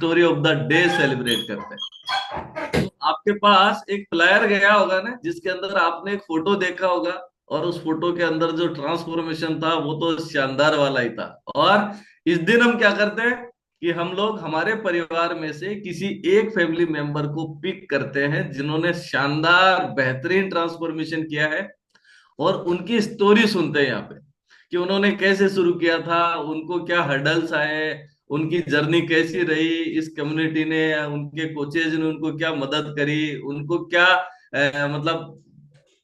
Story of the day celebrate करते हैं। तो आपके पास एक फ्लायर गया होगा ना, जिसके अंदर आपने एक फोटो देखा होगा, और उस फोटो के अंदर जो ट्रांसफॉर्मेशन था वो तो शानदार वाला ही था। और इस दिन हम क्या करते हैं कि हम लोग हमारे परिवार में से किसी एक फैमिली मेंबर को पिक करते हैं जिन्होंने शानदार बेहतरीन ट्रांसफॉर्मेशन किया है, और उनकी स्टोरी सुनते हैं यहाँ पे कि उन्होंने कैसे शुरू किया था, उनको क्या हर्डल्स आए, उनकी जर्नी कैसी रही, इस कम्युनिटी ने, उनके कोचेज ने उनको क्या मदद करी, उनको क्या मतलब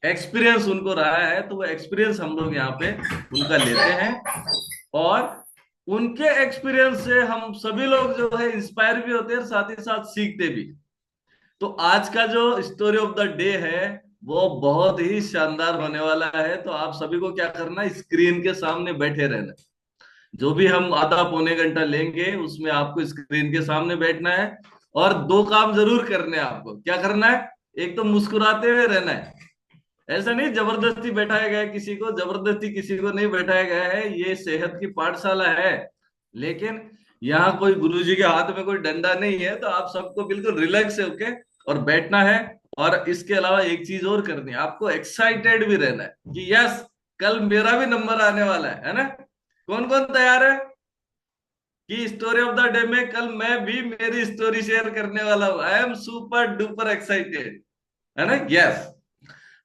एक्सपीरियंस उनको रहा है। तो वो एक्सपीरियंस हम लोग यहाँ पे उनका लेते हैं, और उनके एक्सपीरियंस से हम सभी लोग जो है इंस्पायर भी होते हैं और साथ ही साथ सीखते भी। तो आज का जो स्टोरी ऑफ द डे है वो बहुत ही शानदार होने वाला है। तो आप सभी को क्या करना है, स्क्रीन के सामने बैठे रहना है। जो भी हम आधा पौने घंटा लेंगे उसमें आपको स्क्रीन के सामने बैठना है, और दो काम जरूर करने हैं आपको। क्या करना है, एक तो मुस्कुराते हुए रहना है। ऐसा नहीं जबरदस्ती बैठाया गया है किसी को, जबरदस्ती किसी को नहीं बैठाया गया है, ये सेहत की पाठशाला है। लेकिन यहाँ कोई गुरुजी के हाथ में कोई डंडा नहीं है, तो आप सबको बिल्कुल रिलैक्स होके और बैठना है। और इसके अलावा एक चीज और करनी है, आपको एक्साइटेड भी रहना है कि यस, कल मेरा भी नंबर आने वाला है ना। कौन कौन तैयार है कि स्टोरी ऑफ द डे में कल मैं भी मेरी स्टोरी शेयर करने वाला हूं? I am super duper excited, है ना। यस।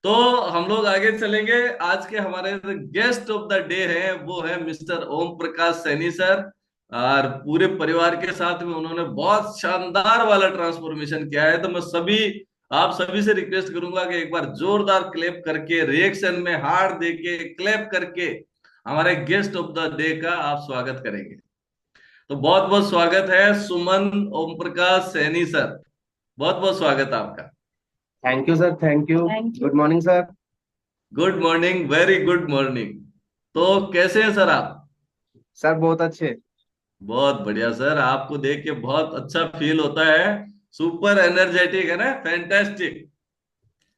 तो हम लोग आगे चलेंगे। आज के हमारे गेस्ट ऑफ द डे है वो है मिस्टर ओम प्रकाश सैनी सर। और पूरे परिवार के साथ में उन्होंने बहुत शानदार वाला ट्रांसफॉर्मेशन किया है। तो मैं सभी आप सभी से रिक्वेस्ट करूंगा कि एक बार जोरदार क्लैप करके, रिएक्शन में हार्ट देके क्लैप करके हमारे गेस्ट ऑफ द डे का आप स्वागत करेंगे। तो बहुत बहुत स्वागत है सुमन ओम प्रकाश सैनी सर। बहुत बहुत स्वागत है आपका। Thank you sir, thank you. Thank you. Good morning sir. Good morning, very good morning. तो कैसे हैं सर आप? सर बहुत अच्छे। बहुत बढ़िया सर, आपको देख के बहुत अच्छा फील होता है। सुपर एनर्जेटिक है ना, फैंटास्टिक।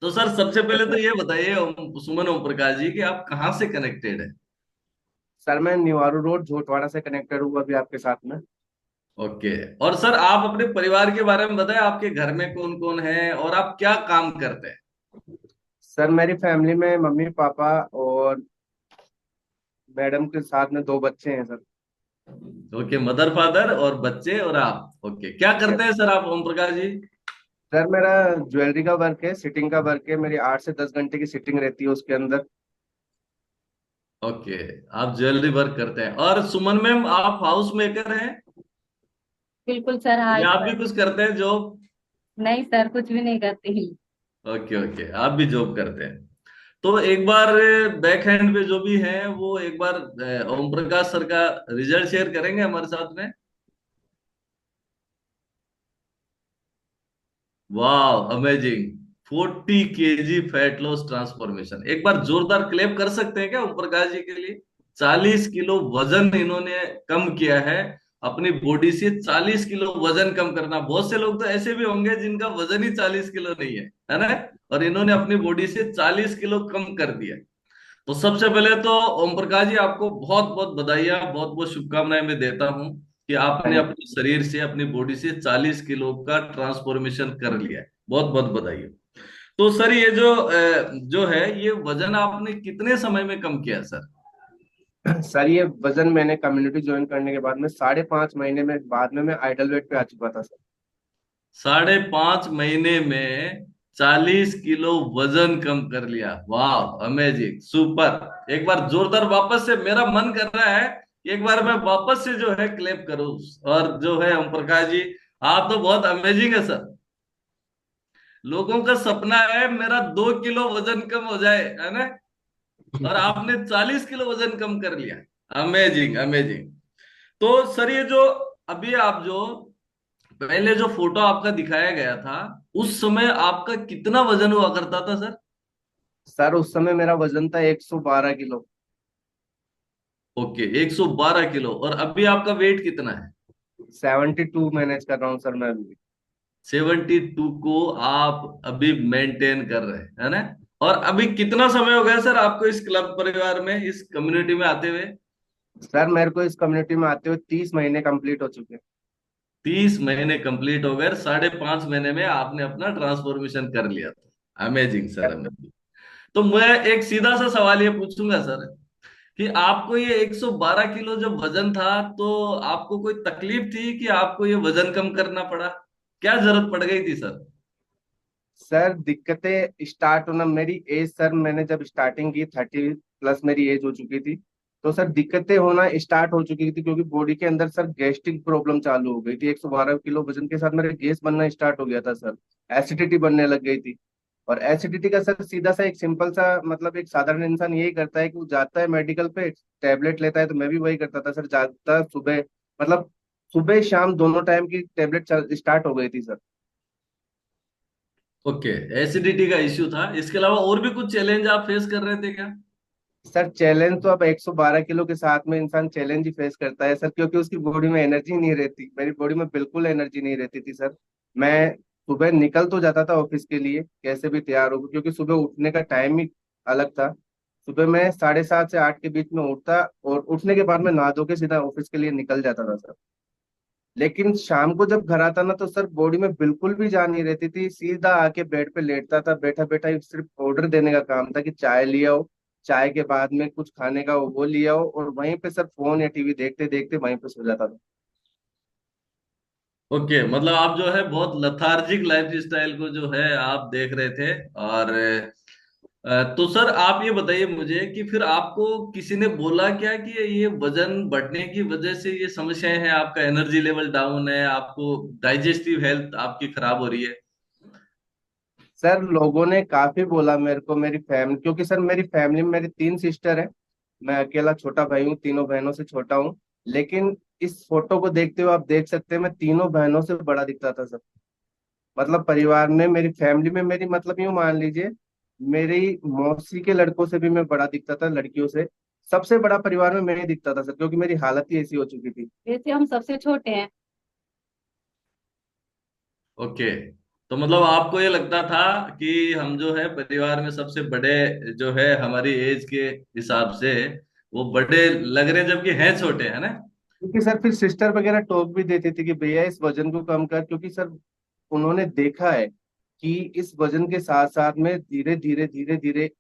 तो सर सबसे पहले तो ये बताइए सुमन ओम प्रकाश जी कि आप कहाँ से कनेक्टेड है? सर मैं निवारू रोड झोटवाड़ा से कनेक्टेड हूँ अभी आपके साथ में। ओके। और सर आप अपने परिवार के बारे में बताएं, आपके घर में कौन कौन है और आप क्या काम करते हैं? सर मेरी फैमिली में मम्मी पापा और मैडम के साथ में दो बच्चे हैं सर। ओके, मदर फादर और बच्चे और आप। ओके, क्या करते यस। हैं सर आप ओम प्रकाश जी? सर मेरा ज्वेलरी का वर्क है, सिटिंग का वर्क है, मेरी 8 से 10 घंटे की सिटिंग रहती है उसके अंदर। ओके, आप ज्वेलरी वर्क करते हैं। और सुमन मैम आप हाउस मेकर हैं बिल्कुल सर, हाँ या इस आप भी पर। कुछ करते हैं जॉब? नहीं सर, कुछ भी नहीं करती। ओके ओके, आप भी जॉब करते हैं। तो एक बार बैक हैंड पे जो भी है वो एक बार ओम प्रकाश सर का रिजल्ट शेयर करेंगे हमारे साथ में। वाह, amazing. 40 kg fat loss transformation. एक बार जोरदार क्लेप कर सकते हैं क्या ओम प्रकाश जी के लिए? 40 किलो वजन इन्होंने कम किया है। अपनी बॉडी से 40 किलो वजन कम करना, बहुत से लोग तो ऐसे भी होंगे जिनका वजन ही 40 किलो नहीं है ना। और इन्होंने अपनी बॉडी से 40 किलो कम कर दिया। तो सबसे पहले तो ओम प्रकाश जी आपको बहुत बहुत बधाइयाँ, बहुत बहुत शुभकामनाएं मैं देता हूँ कि आपने थैंक अपने शरीर से, अपनी बॉडी से 40 किलो का ट्रांसफॉर्मेशन कर लिया है। बहुत बहुत बधाई। तो सर ये जो है ये वजन आपने कितने समय में कम किया सर? सर ये वजन मैंने कम्युनिटी ज्वाइन करने के बाद में 5.5 महीने में बाद में मैं आइडल वेट पे आ चुका था सर। 5.5 महीने में 40 किलो वजन कम कर लिया। वाह, अमेजिंग, सुपर। एक बार जोरदार वापस से मेरा मन कर रहा है कि एक बार मैं वापस से जो है क्लेप करूं। और जो है ओम प्रकाश जी, आप तो बहुत अमेजिंग है सर। लोगों का सपना है मेरा 2 किलो वजन कम हो जाए, है ना। और आपने 40 किलो वजन कम कर लिया। Amazing amazing. तो सर ये जो अभी आप जो पहले जो फोटो आपका दिखाया गया था, उस समय आपका कितना वजन हुआ करता था सर? सर उस समय मेरा वजन था 112 किलो। Okay, 112 kilo. और अभी आपका वेट कितना है? 72 मैनेज कर रहा हूँ सर मैं अभी। 72 को आप अभी मेंटेन कर रहे हैं, है ना। और अभी कितना समय हो गया सर आपको इस क्लब परिवार में, इस कम्युनिटी में आते हुए? सर मेरे को इस कम्युनिटी में आते हुए 30 महीने कंप्लीट हो चुके हैं। 30 महीने कंप्लीट हो गए, 5.5 महीने में आपने अपना ट्रांसफॉर्मेशन कर लिया था। Amazing sir, amazing. तो मैं एक सीधा सा सवाल ये पूछूंगा सर, कि आपको ये 112 किलो जब वजन था, तो आपको कोई तकलीफ थी कि आपको ये वजन कम करना पड़ा? क्या जरूरत पड़ गई थी सर? सर दिक्कतें स्टार्ट होना, मेरी एज सर मैंने जब स्टार्टिंग की 30 प्लस मेरी एज हो चुकी थी। तो सर दिक्कतें होना स्टार्ट हो चुकी थी, क्योंकि बॉडी के अंदर सर गैस्ट्रिक प्रॉब्लम चालू हो गई थी। 112 किलो वजन के साथ मेरे गैस बनना स्टार्ट हो गया था सर। एसिडिटी बनने लग गई थी। और एसिडिटी का सर सीधा सा एक सिंपल सा मतलब, एक साधारण इंसान यही करता है कि वो जाता है मेडिकल पे, टैबलेट लेता है। तो मैं भी वही करता था सर, जाता सुबह, मतलब सुबह शाम दोनों टाइम की टैबलेट स्टार्ट हो गई थी सर। ओके, एसिडिटी का इश्यू था, इसके अलावा और भी कुछ चैलेंज आप फेस कर रहे थे क्या? सर चैलेंज तो अब 112 किलो के साथ में इंसान चैलेंज ही फेस करता है सर, क्योंकि उसकी बॉडी में एनर्जी नहीं रहती। मेरी बॉडी में बिल्कुल एनर्जी नहीं रहती थी सर। मैं सुबह निकल तो जाता था ऑफिस के लिए कैसे भी तैयार होकर, क्योंकि सुबह उठने का टाइम ही अलग था। सुबह मैं 7:30 से 8 के बीच में उठता, और उठने के बाद में नहा धो के सीधा ऑफिस के लिए निकल जाता था सर। लेकिन शाम को जब घर आता ना, तो सर बॉडी में बिल्कुल भी जान नहीं रहती थी। सीधा आके बेड पे लेटता था, बैठा बैठा ही सिर्फ ऑर्डर देने का काम था कि चाय ले आओ, चाय के बाद में कुछ खाने का हो वो ले आओ, और वहीं पे सर फोन या टीवी देखते देखते वहीं पे सो जाता था। ओके, मतलब आप जो है बहुत लथार्जिक लाइफ स्टाइल को जो है आप देख रहे थे। और तो सर आप ये बताइए मुझे कि फिर आपको किसी ने बोला क्या कि ये वजन बढ़ने की वजह से ये समस्याएं हैं, आपका एनर्जी लेवल डाउन है, आपको डाइजेस्टिव हेल्थ आपकी खराब हो रही है? सर लोगों ने काफी बोला मेरे को, मेरी फैमिली, क्योंकि सर मेरी फैमिली में मेरी 3 सिस्टर है। मैं अकेला छोटा भाई हूँ, तीनों बहनों से छोटा हूँ। लेकिन इस फोटो को देखते हुए आप देख सकते हैं, मैं तीनों बहनों से बड़ा दिखता था सर। मतलब परिवार में, मेरी फैमिली में, मेरी मतलब यूं मान लीजिए, मेरी मौसी के लड़कों से भी मैं बड़ा दिखता था, लड़कियों से। सबसे बड़ा परिवार में मैं ही दिखता था सर, क्योंकि मेरी हालत ही ऐसी हो चुकी थी। वैसे हम सबसे छोटे हैं। ओके, तो मतलब आपको ये लगता था कि हम जो है परिवार में सबसे बड़े, जो है हमारी एज के हिसाब से वो बड़े लग रहे, जबकि हैं छोटे, है ना? क्योंकि सर फिर सिस्टर वगैरह टोक भी देती थी कि भैया इस वजन को कम कर, क्योंकि सर उन्होंने देखा है कि इस वजन के साथ साथ में धीरे धीरे धीरे धीरे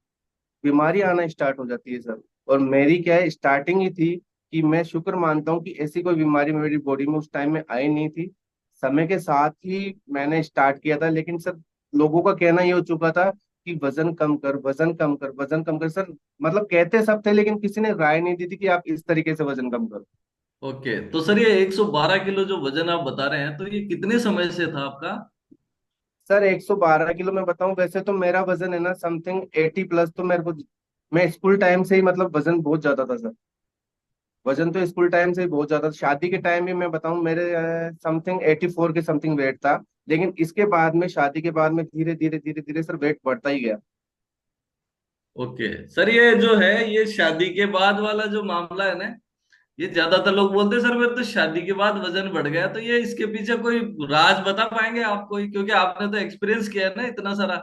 बीमारी आना स्टार्ट हो जाती है सर। और मेरी क्या है, स्टार्टिंग ही थी कि मैं शुक्र मानता हूँ कि ऐसी कोई बीमारी मेरी बॉडी में उस टाइम में आई नहीं थी। समय के साथ ही मैंने स्टार्ट किया था, लेकिन सर लोगों का कहना ये हो चुका था कि वजन कम कर, वजन कम कर, वजन कम कर सर। मतलब कहते सब थे, लेकिन किसी ने राय नहीं दी थी कि आप इस तरीके से वजन कम करो। ओके, तो सर ये 112 किलो जो वजन आप बता रहे हैं, तो ये कितने समय से था आपका? सर 112 किलो में बताऊं, वैसे तो मेरा वजन है ना समथिंग 80 प्लस। तो मेरे को, मैं स्कूल टाइम से ही मतलब वजन बहुत ज्यादा था सर। वजन तो स्कूल टाइम से ही बहुत ज्यादा था। शादी के टाइम भी मैं बताऊं, मेरे समथिंग 84 के समथिंग वेट था। लेकिन इसके बाद में, शादी के बाद में धीरे धीरे धीरे धीरे सर वेट बढ़ता ही गया। ओके सर, ये जो है ये शादी के बाद वाला जो मामला है ना, ये ज्यादातर लोग बोलते हैं सर मेरे तो शादी के बाद वजन बढ़ गया, तो ये इसके पीछे कोई राज बता पाएंगे आप कोई, क्योंकि आपने तो एक्सपीरियंस किया है ना इतना सारा।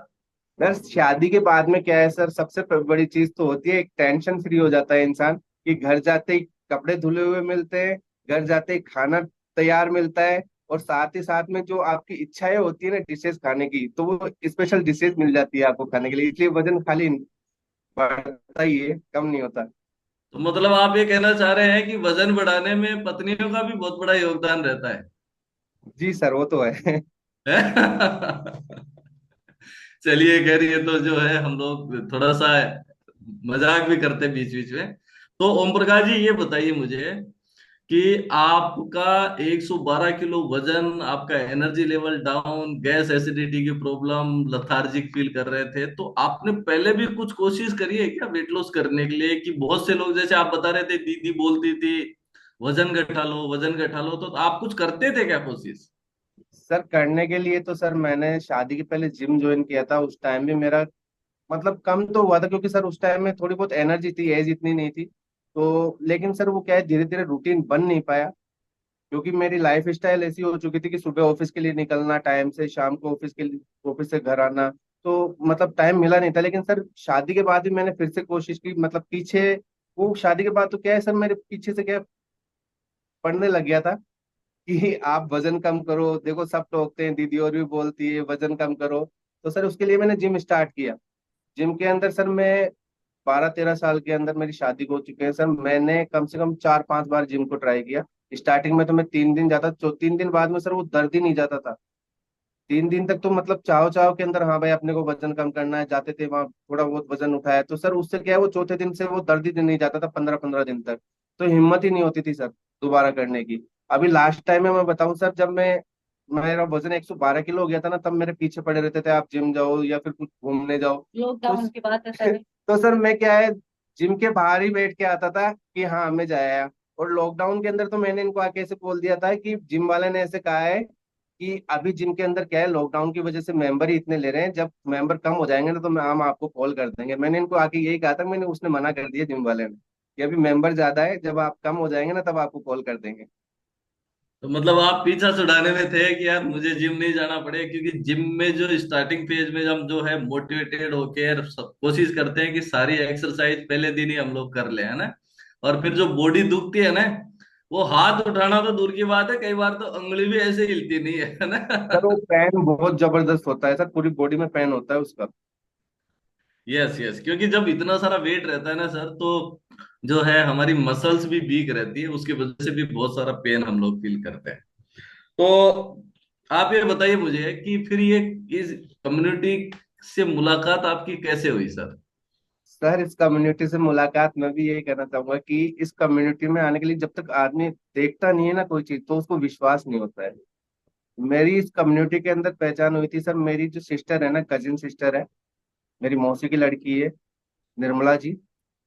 सर शादी के बाद में क्या है सर, सबसे बड़ी चीज तो होती है, एक टेंशन फ्री हो जाता है इंसान, कि घर जाते ही कपड़े धुले हुए मिलते हैं, घर जाते ही खाना तैयार मिलता है, और साथ ही साथ में जो आपकी इच्छाएं होती है ना डिशेस खाने की, तो वो स्पेशल डिशेस मिल जाती है आपको खाने के लिए। इसलिए वजन खाली बढ़ता ही है, कम नहीं होता। तो मतलब आप ये कहना चाह रहे हैं कि वजन बढ़ाने में पत्नियों का भी बहुत बड़ा योगदान रहता है? जी सर, वो तो है। चलिए खैर, ये तो जो है हम लोग थोड़ा सा मजाक भी करते हैं बीच बीच में। तो ओम प्रकाश जी ये बताइए मुझे कि आपका 112 किलो वजन, आपका energy level down, gas acidity की प्रॉब्लम, लथार्जिक फील कर रहे थे, तो आपने पहले भी कुछ कोशिश करी है क्या वेट लॉस करने के लिए? कि बहुत से लोग जैसे आप बता रहे थे, दीदी बोलती थी वजन घटा लो, वजन घटा लो, तो आप कुछ करते थे क्या कोशिश? सर करने के लिए तो सर मैंने शादी के पहले जिम ज्वाइन किया था। उस टाइम भी मेरा मतलब कम तो हुआ था, क्योंकि सर उस टाइम में थोड़ी बहुत एनर्जी थी, एज इतनी नहीं थी। तो लेकिन सर वो क्या है, धीरे धीरे रूटीन बन नहीं पाया, क्योंकि मेरी लाइफ स्टाइल ऐसी हो चुकी थी कि सुबह ऑफिस के लिए निकलना टाइम से, शाम को ऑफिस के लिए, ऑफिस से घर आना। तो मतलब टाइम मिला नहीं था। लेकिन सर शादी के बाद भी मैंने फिर से कोशिश की, मतलब पीछे, वो शादी के बाद तो क्या है सर, मेरे पीछे से क्या पढ़ने लग गया था। कि आप वजन कम करो, देखो सब टोकते हैं, दीदी और भी बोलती है वजन कम करो। तो सर उसके लिए मैंने जिम स्टार्ट किया। जिम के अंदर सर मैं 12-13 साल के अंदर मेरी शादी हो चुके हैं सर, मैंने कम से कम 4-5 बार जिम को ट्राई किया। स्टार्टिंग में तो मैं 3 दिन जाता, 3 दिन बाद में सर वो दर्द ही नहीं जाता था। 3 दिन तक तो मतलब चाव चाव के अंदर, हाँ भाई अपने को वजन कम करना है, जाते थे वहां, थोड़ा बहुत वजन उठाया तो सर उससे क्या है, वो चौथे दिन से वो दर्द ही नहीं जाता था, 15-15 दिन तक। तो हिम्मत ही नहीं होती थी सर दोबारा करने की। अभी लास्ट टाइम में मैं बताऊं सर, जब मेरा वजन 112 किलो हो गया था ना, तब मेरे पीछे पड़े रहते थे, आप जिम जाओ या फिर कुछ घूमने जाओ। तो लॉकडाउन की बात है सर। तो सर मैं क्या है, जिम के बाहर ही बैठ के आता था कि हाँ मैं जाया। और लॉकडाउन के अंदर तो मैंने इनको आके ऐसे बोल दिया था कि जिम वाले ने ऐसे कहा है कि अभी जिम के अंदर क्या है, लॉकडाउन की वजह से मेंबर ही इतने ले रहे हैं, जब मेंबर कम हो जाएंगे ना तो हम आपको कॉल कर देंगे। मैंने इनको आके यही कहा था, मैंने उसने मना कर दिया जिम वाले ने कि अभी मेंबर ज्यादा है, जब आप कम हो जाएंगे ना तब आपको कॉल कर देंगे। तो मतलब आप पीछा छुड़ाने में थे कि यार मुझे जिम नहीं जाना पड़े, क्योंकि जिम में जो स्टार्टिंग पेज में हम जो है मोटिवेटेड होकर कोशिश करते हैं कि सारी एक्सरसाइज पहले दिन ही हम लोग कर ले, है ना। और फिर जो बॉडी दुखती है ना, वो हाथ उठाना तो दूर की बात है, कई बार तो उंगली भी ऐसे हिलती नहीं है सर वो ना। पेन बहुत जबरदस्त होता है सर, पूरी बॉडी में पेन होता है उसका। यस यस, क्योंकि जब इतना सारा वेट रहता है ना सर, तो जो है हमारी मसल्स भी वीक रहती है, उसकी वजह से भी बहुत सारा पेन हम लोग फील करते हैं। तो आप ये बताइए मुझे कि फिर ये इस कम्युनिटी से मुलाकात आपकी कैसे हुई सर। सर इस कम्युनिटी से मुलाकात, मैं भी यही कहना चाहूंगा कि इस कम्युनिटी में आने के लिए जब तक आदमी देखता नहीं है ना कोई चीज, तो उसको विश्वास नहीं होता है। मेरी इस कम्युनिटी के अंदर पहचान हुई थी सर, मेरी जो सिस्टर है ना, कजिन सिस्टर है, मेरी मौसी की लड़की है, निर्मला जी।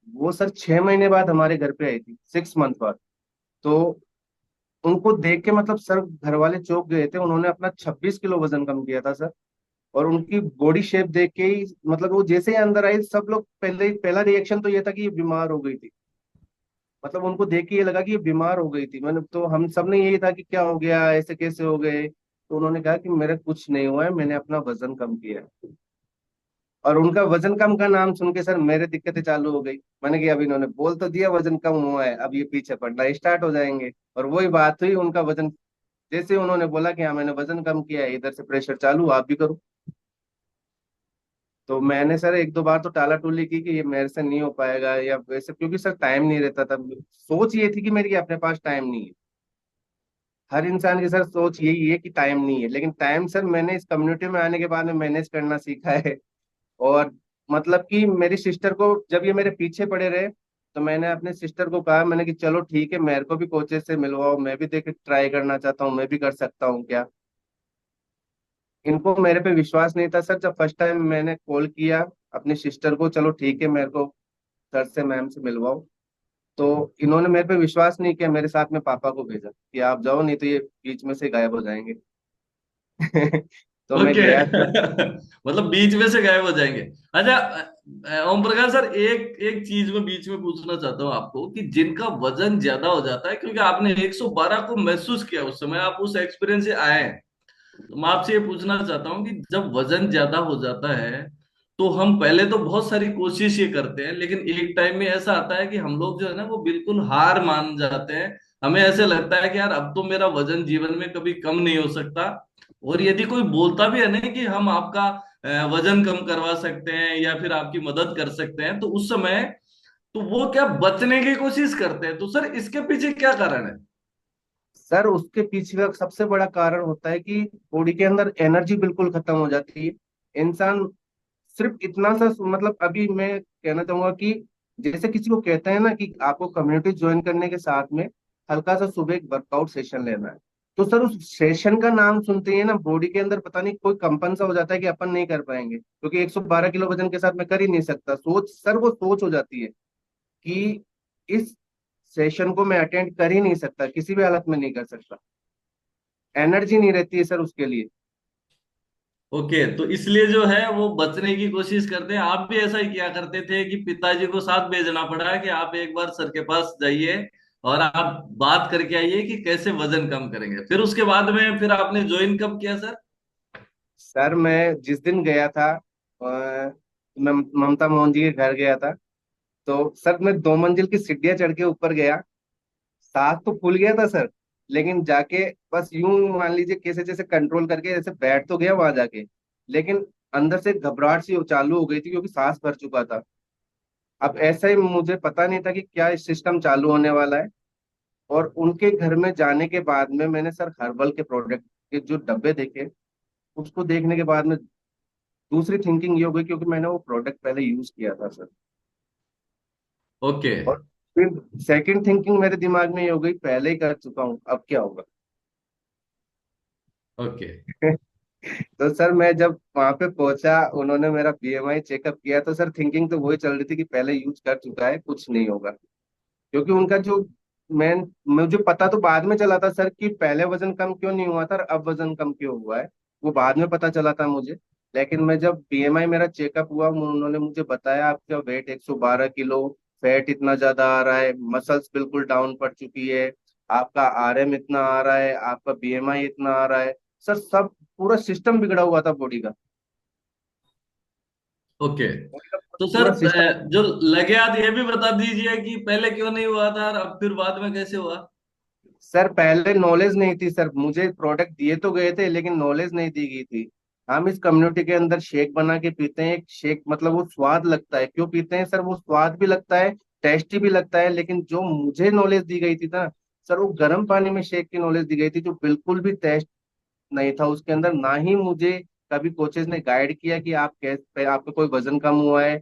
वो सर 6 महीने बाद हमारे घर पे आई थी, 6 मंथ बाद। तो उनको देख के मतलब सर घर वाले चौंक गए थे, उन्होंने अपना 26 किलो वजन कम किया था सर। और उनकी बॉडी शेप देख के ही मतलब वो जैसे ही अंदर आई, सब लोग पहला रिएक्शन तो ये था कि ये बीमार हो गई थी। मतलब उनको देख के ये लगा कि ये बीमार हो गई थी। मैंने तो, हम सब ने यही था कि क्या हो गया, ऐसे कैसे हो गए। तो उन्होंने कहा कि मेरा कुछ नहीं हुआ है, मैंने अपना वजन कम किया है। और उनका वजन कम का नाम सुन के सर मेरे दिक्कतें चालू हो गई। मैंने कि अब इन्होंने बोल तो दिया वजन कम हुआ है, अब ये पीछे पड़ना स्टार्ट हो जाएंगे। और वही बात हुई, उनका वजन जैसे ही उन्होंने बोला कि हाँ मैंने वजन कम किया है, इधर से प्रेशर चालू, आप भी करो। तो मैंने सर 1-2 बार तो टाला टूली की कि ये मेरे से नहीं हो पाएगा या वैसे, क्योंकि सर टाइम नहीं रहता था। सोच ये थी कि मेरी अपने पास टाइम नहीं है। हर इंसान की सर सोच यही है कि टाइम नहीं है, लेकिन टाइम सर मैंने इस कम्युनिटी में आने के बाद में मैनेज करना सीखा है। और मतलब कि मेरी सिस्टर को, जब ये मेरे पीछे पड़े रहे, तो मैंने अपने सिस्टर को कहा, मैंने कि चलो ठीक है, मेरे को भी कोचेस से मिलवाओ, मैं भी देख ट्राई करना चाहता हूँ, मैं भी कर सकता हूँ क्या। इनको मेरे पे विश्वास नहीं था सर, जब फर्स्ट टाइम मैंने कॉल किया अपनी सिस्टर को, चलो ठीक है मेरे को सर से मैम से मिलवाओ, तो इन्होंने मेरे पे विश्वास नहीं किया, मेरे साथ में पापा को भेजा कि आप जाओ, नहीं तो ये बीच में से गायब हो जाएंगे। तो मैं ओके। गया सर। मतलब बीच में से गायब हो जाएंगे। अच्छा, ओम प्रकाश सर, एक एक चीज मैं बीच में पूछना चाहता हूँ आपको कि जिनका वजन ज्यादा हो जाता है, क्योंकि आपने 112 को महसूस किया उस समय, आप उस एक्सपीरियंस से आए हैं, तो मैं आपसे ये पूछना चाहता हूँ कि जब वजन ज्यादा हो जाता है, तो हम पहले तो बहुत सारी कोशिश ये करते हैं, लेकिन एक टाइम में ऐसा आता है कि हम लोग जो है ना वो बिल्कुल हार मान जाते हैं। हमें ऐसे लगता है कि यार अब तो मेरा वजन जीवन में कभी कम नहीं हो सकता। और यदि कोई बोलता भी है ना कि हम आपका वजन कम करवा सकते हैं या फिर आपकी मदद कर सकते हैं, तो उस समय तो वो क्या बचने की कोशिश करते हैं। तो सर इसके पीछे क्या कारण है। सर उसके पीछे का सबसे बड़ा कारण होता है कि बॉडी के अंदर एनर्जी बिल्कुल खत्म हो जाती है। इंसान सिर्फ इतना सा, मतलब अभी मैं कहना चाहूंगा कि जैसे किसी को कहते हैं ना कि आपको कम्युनिटी ज्वाइन करने के साथ में हल्का सा सुबह एक वर्कआउट सेशन लेना है, तो सर उस सेशन का नाम सुनते ही ना बॉडी के अंदर पता नहीं कोई कंपन सा हो जाता है कि अपन नहीं कर पाएंगे, क्योंकि 112 किलो वजन के साथ मैं कर ही नहीं सकता। सोच सर, वो सोच हो जाती है कि इस सेशन को मैं अटेंड कर ही नहीं सकता, किसी भी हालत में नहीं कर सकता। एनर्जी नहीं रहती है सर उसके लिए। ओके, तो इसलिए जो है वो बचने की कोशिश करते हैं। आप भी ऐसा ही किया करते थे कि पिताजी को साथ भेजना पड़ा कि आप एक बार सर के पास जाइए और आप बात करके आइए कि कैसे वजन कम करेंगे। फिर उसके बाद में फिर आपने ज्वाइन कब किया सर। सर मैं जिस दिन गया था, मैं ममता मोहन जी के घर गया था, तो सर मैं 2 मंजिल की सीढ़ियां चढ़ के ऊपर गया, सांस तो फूल गया था सर। लेकिन जाके बस यूं मान लीजिए कैसे जैसे कंट्रोल करके जैसे बैठ तो गया वहां जाके, लेकिन अंदर से घबराहट सी चालू हो गई थी क्योंकि सांस भर चुका था। अब ऐसा ही मुझे पता नहीं था कि क्या सिस्टम चालू होने वाला है। और उनके घर में जाने के बाद में मैंने सर हर्बल के प्रोडक्ट के जो डब्बे देखे, उसको देखने के बाद में दूसरी थिंकिंग ये हो गई क्योंकि मैंने वो प्रोडक्ट पहले यूज किया था सर। ओके। और फिर सेकंड थिंकिंग मेरे दिमाग में ये हो गई, पहले ही कर चुका हूँ अब क्या होगा। ओके। तो सर मैं जब वहां पे पहुंचा, उन्होंने मेरा बीएमआई चेकअप किया, तो सर थिंकिंग तो वही चल रही थी कि पहले यूज कर चुका है, कुछ नहीं होगा। क्योंकि उनका जो मैं मुझे पता तो बाद में चला था सर कि पहले वजन कम क्यों नहीं हुआ था और अब वजन कम क्यों हुआ है, वो बाद में पता चला था मुझे। लेकिन मैं जब बीएमआई मेरा चेकअप हुआ, उन्होंने मुझे बताया आपका वेट 112 किलो, फैट इतना ज्यादा आ रहा है, मसल्स बिल्कुल डाउन पड़ चुकी है, आपका आरएम इतना आ रहा है, आपका बीएमआई इतना आ रहा है। सर सब पूरा सिस्टम बिगड़ा हुआ था बॉडी का। ओके। बॉडी का तो सर पूरा सिस्टम। जो लगे हाथ ये भी बता दीजिए कि पहले क्यों नहीं हुआ था और अब फिर बाद में कैसे हुआ। सर पहले नॉलेज नहीं थी सर, मुझे प्रोडक्ट दिए तो गए थे लेकिन नॉलेज नहीं दी गई थी। हम इस कम्युनिटी के अंदर शेक बना के पीते हैं, एक शेक मतलब वो स्वाद लगता है, क्यों पीते हैं सर, वो स्वाद भी लगता है, टेस्टी भी लगता है। लेकिन जो मुझे नॉलेज दी गई थी ना सर, वो गर्म पानी में शेक की नॉलेज दी गई थी, जो बिल्कुल भी टेस्ट नहीं था उसके अंदर। ना ही मुझे कभी कोचेज ने गाइड किया कि आप कैसे, आपका कोई वजन कम हुआ है।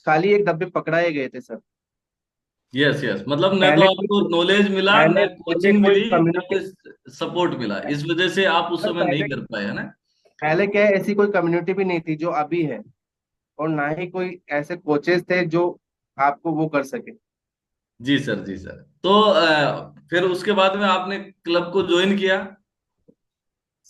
खाली एक डब्बे पकड़ाए गए थे सर। यस यस, मतलब न तो पहले आपको नॉलेज मिला, पहले न पहले कोचिंग कोई मिली, न कम्युनिटी, कोई सपोर्ट मिला, इस वजह से आप उस सर समय नहीं पहले कर पाए, है ना। पहले क्या है, ऐसी कोई कम्युनिटी भी नहीं थी जो अभी है। और ना ही कोई ऐसे कोचेस थे जो आपको वो कर सके। जी सर, जी सर। तो फिर उसके बाद में आपने क्लब को ज्वाइन किया।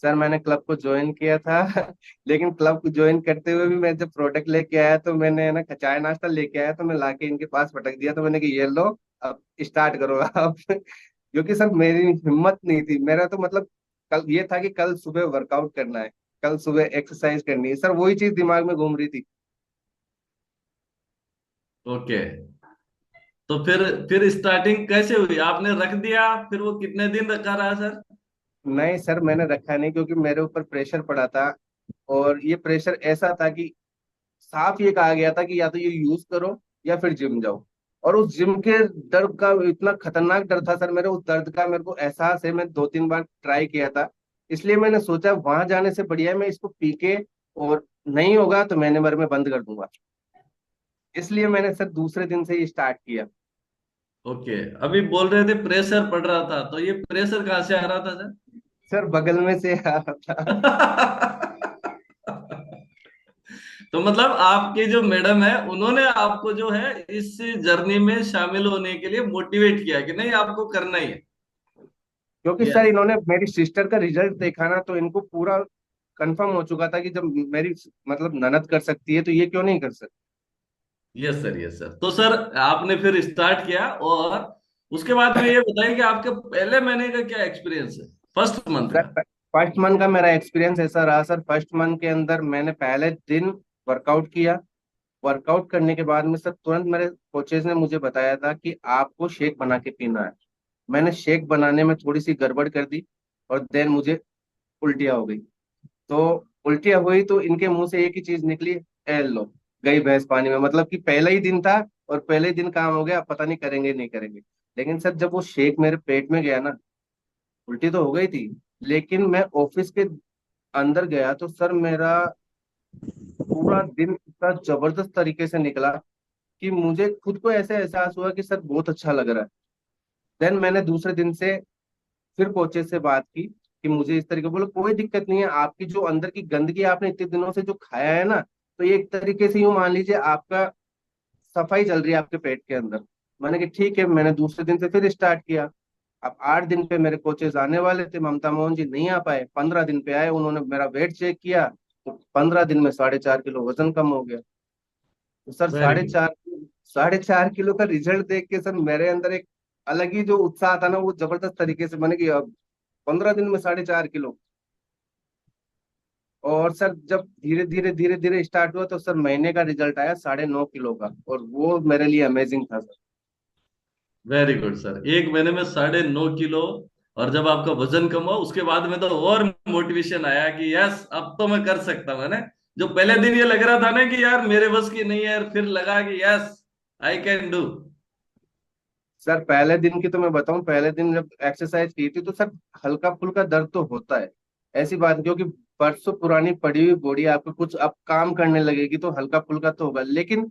सर मैंने क्लब को ज्वाइन किया था लेकिन क्लब को ज्वाइन करते हुए भी मैं जब प्रोडक्ट लेके आया तो मैंने ना चाय नाश्ता लेके आया, तो मैं लाके इनके पास पटक दिया, तो मैंने कि ये लो, अब स्टार्ट करो आप क्योंकि सर मेरी हिम्मत नहीं थी, मेरा तो मतलब कल ये था कि कल सुबह वर्कआउट करना है, कल सुबह एक्सरसाइज करनी है, सर वही चीज दिमाग में घूम रही थी। ओके। तो फिर स्टार्टिंग कैसे हुई, आपने रख दिया, फिर वो कितने दिन रखा रहा सर। नहीं सर मैंने रखा नहीं, क्योंकि मेरे ऊपर प्रेशर पड़ा था। और ये प्रेशर ऐसा था कि साफ ये कहा गया था कि या तो ये यूज करो या फिर जिम जाओ। और उस जिम के दर्द का इतना खतरनाक डर था सर मेरे, उस दर्द का मेरे को एहसास है, मैं 2-3 बार ट्राई किया था। इसलिए मैंने सोचा वहां जाने से बढ़िया है मैं इसको पी के, और नहीं होगा तो महीने भर में बंद कर दूंगा। इसलिए मैंने सर दूसरे दिन से ही स्टार्ट किया। ओके। अभी बोल रहे थे प्रेशर पड़ रहा था, तो ये प्रेशर कहाँ से आ रहा था सर बगल में से आ रहा था। सर। तो मतलब आपके जो मैडम है उन्होंने आपको जो है इस जर्नी में शामिल होने के लिए मोटिवेट किया कि नहीं आपको करना ही है। क्योंकि सर यस। इन्होंने मेरी सिस्टर का रिजल्ट देखा ना, तो इनको पूरा कंफर्म हो चुका था कि जब मेरी मतलब ननद कर सकती है तो ये क्यों नहीं कर सकती। Yes sir, yes sir. तो सर आपने फिर स्टार्ट किया, और उसके बाद में ये बताइए कि आपके पहले महीने का क्या एक्सपीरियंस है, फर्स्ट मंथ सर का। फर्स्ट मंथ का मेरा एक्सपीरियंस ऐसा रहा सर, फर्स्ट मंथ के अंदर मैंने पहले दिन वर्कआउट किया। वर्कआउट करने के बाद में सर तुरंत मेरे कोचेज ने मुझे बताया था कि आपको शेक बना के पीना है। मैंने शेक बनाने में थोड़ी सी गड़बड़ कर दी, और देन मुझे उल्टियाँ हो गई। तो उल्टियाँ हुई तो इनके मुंह से एक ही चीज निकली, ए लो, गई भैंस पानी में। मतलब कि पहला ही दिन था और पहले ही दिन काम हो गया, अब पता नहीं करेंगे नहीं करेंगे। लेकिन सर जब वो शेक मेरे पेट में गया ना, उल्टी तो हो गई थी, लेकिन मैं ऑफिस के अंदर गया तो सर मेरा पूरा दिन इतना जबरदस्त तरीके से निकला कि मुझे खुद को ऐसे एहसास हुआ कि सर बहुत अच्छा लग रहा है। देन मैंने दूसरे दिन से फिर कोचेज से बात की कि मुझे इस तरीके, बोले कोई दिक्कत नहीं है, आपकी जो अंदर की गंदगी आपने इतने दिनों से जो खाया है ना, तो ये एक तरीके से यूं मान लीजिए आपका सफाई चल रही है आपके पेट के अंदर। मैंने कि ठीक है, मैंने दूसरे दिन से फिर स्टार्ट किया। अब 8 दिन पे मेरे कोचेज आने वाले थे, ममता मोहन जी नहीं आ पाए, 15 दिन पे आए, उन्होंने मेरा वेट चेक किया, तो 15 दिन में 4.5 किलो वजन कम हो गया। तो सर वेरी साढ़े गुड। चार 4.5 किलो का रिजल्ट देख के सर मेरे अंदर एक अलग ही जो उत्साह था ना, वो जबरदस्त तरीके से मैंने कि अब 15 दिन में 4.5 किलो। और सर जब धीरे धीरे स्टार्ट हुआ तो सर महीने का रिजल्ट आया 9.5 किलो का, और वो मेरे लिए अमेजिंग था सर। वेरी गुड सर, एक महीने में 9.5 किलो और जब आपका वजन कम हुआ उसके बाद में तो और मोटिवेशन आया कि यस अब तो मैं कर सकता हूं, है ना। जो पहले दिन ये लग रहा था ना कि यार मेरे बस की नहीं है यार, फिर लगा कि yes I can do. Sir पहले दिन की तो मैं बताऊं, पहले दिन जब एक्सरसाइज की थी तो सर हल्का फुल्का दर्द तो होता है, ऐसी बात नहीं, क्योंकि बरसों पुरानी पड़ी हुई बॉडी आपको कुछ अब काम करने लगेगी तो हल्का फुल्का तो होगा। लेकिन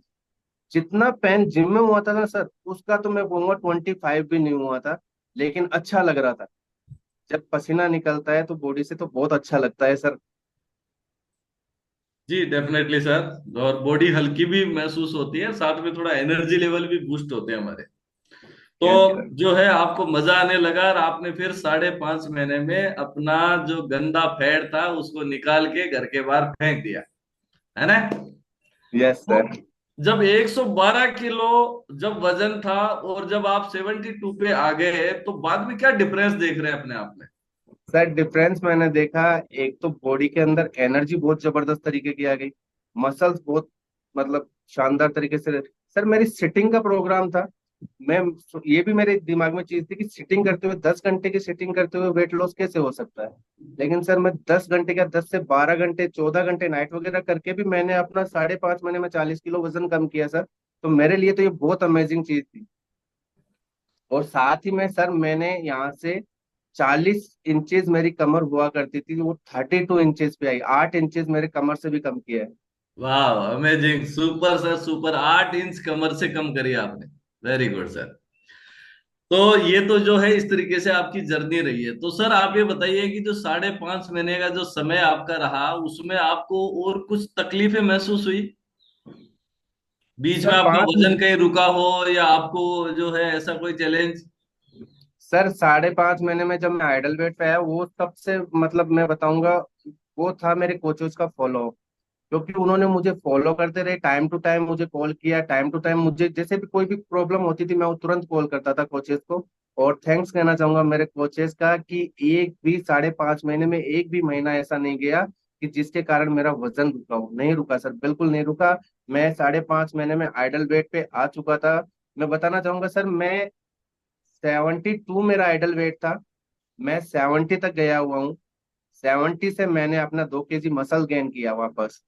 जितना पेन जिम में हुआ था ना सर, उसका तो मैं कहूंगा 25 भी नहीं हुआ था। लेकिन अच्छा लग रहा था। जब पसीना निकलता है तो बॉडी से तो बहुत अच्छा लगता है सर। जी डेफिनेटली सर, और बॉडी हल्की भी महसूस होती है, साथ में थोड़ा एनर्जी लेवल भी बूस्ट होते हैं हमारे। तो यस सर। जो है आपको मजा आने लगा और आपने फिर 5.5 महीने में अपना जो गंदा फैट था उसको निकाल के घर के बाहर फेंक दिया, है ना। यस तो सर। जब 112 किलो जब वजन था और जब आप 72 पे आ गए तो बाद में क्या डिफरेंस देख रहे हैं अपने आप में? सर डिफरेंस मैंने देखा, एक तो बॉडी के अंदर एनर्जी बहुत जबरदस्त तरीके की आ गई। मसल्स बहुत मतलब शानदार तरीके से। सर मेरी सिटिंग का प्रोग्राम था। मैं ये भी मेरे दिमाग में चीज थी कि सिटिंग करते हुए 10 घंटे की सिटिंग करते हुए वेट लॉस कैसे हो सकता है। लेकिन सर मैं 10 घंटे का 10 से 12 घंटे 14 घंटे नाइट वगैरह करके भी मैंने अपना 5.5 महीने में 40 किलो वजन कम किया सर। तो मेरे लिए तो ये बहुत अमेजिंग चीज थी। और साथ ही में सर मैंने यहाँ से 40 इंचेस मेरी कमर हुआ करती थी, वो 32 इंचेस पे आई। 8 इंचेस मेरे कमर से भी कम किया है। वाह amazing, super sir super, 8 inch कमर से कम करी आपने। Very good sir. तो ये तो जो है इस तरीके से आपकी जर्नी रही है। तो सर आप ये बताइए कि जो 5.5 महीने का जो समय आपका रहा उसमें आपको और कुछ तकलीफें महसूस हुई? बीच में सर आपका पाँच वजन कहीं रुका हो या आपको जो है ऐसा कोई चैलेंज? सर 5.5 महीने में जब मैं आइडल वेट पे आया, वो सबसे मतलब मैं बताऊंगा, वो था मेरे कोचेस का फॉलो। क्योंकि उन्होंने मुझे फॉलो करते रहे, टाइम टू टाइम मुझे कॉल किया, टाइम टू टाइम मुझे जैसे भी कोई भी प्रॉब्लम होती थी मैं वो तुरंत कॉल करता था कोचेस को। और थैंक्स कहना चाहूंगा मेरे कोचेस का कि एक भी 5.5 महीने में एक भी महीना ऐसा नहीं गया कि जिसके कारण मेरा वजन रुका हो। नहीं रुका सर, बिल्कुल नहीं रुका। मैं 5.5 महीने में आइडल वेट पे आ चुका था। मैं बताना चाहूंगा सर, मैं 72 मेरा आइडल वेट था। मैं 70 तक गया हुआ हूँ। 70 से मैंने अपना 2 केजी मसल गेन किया वापस।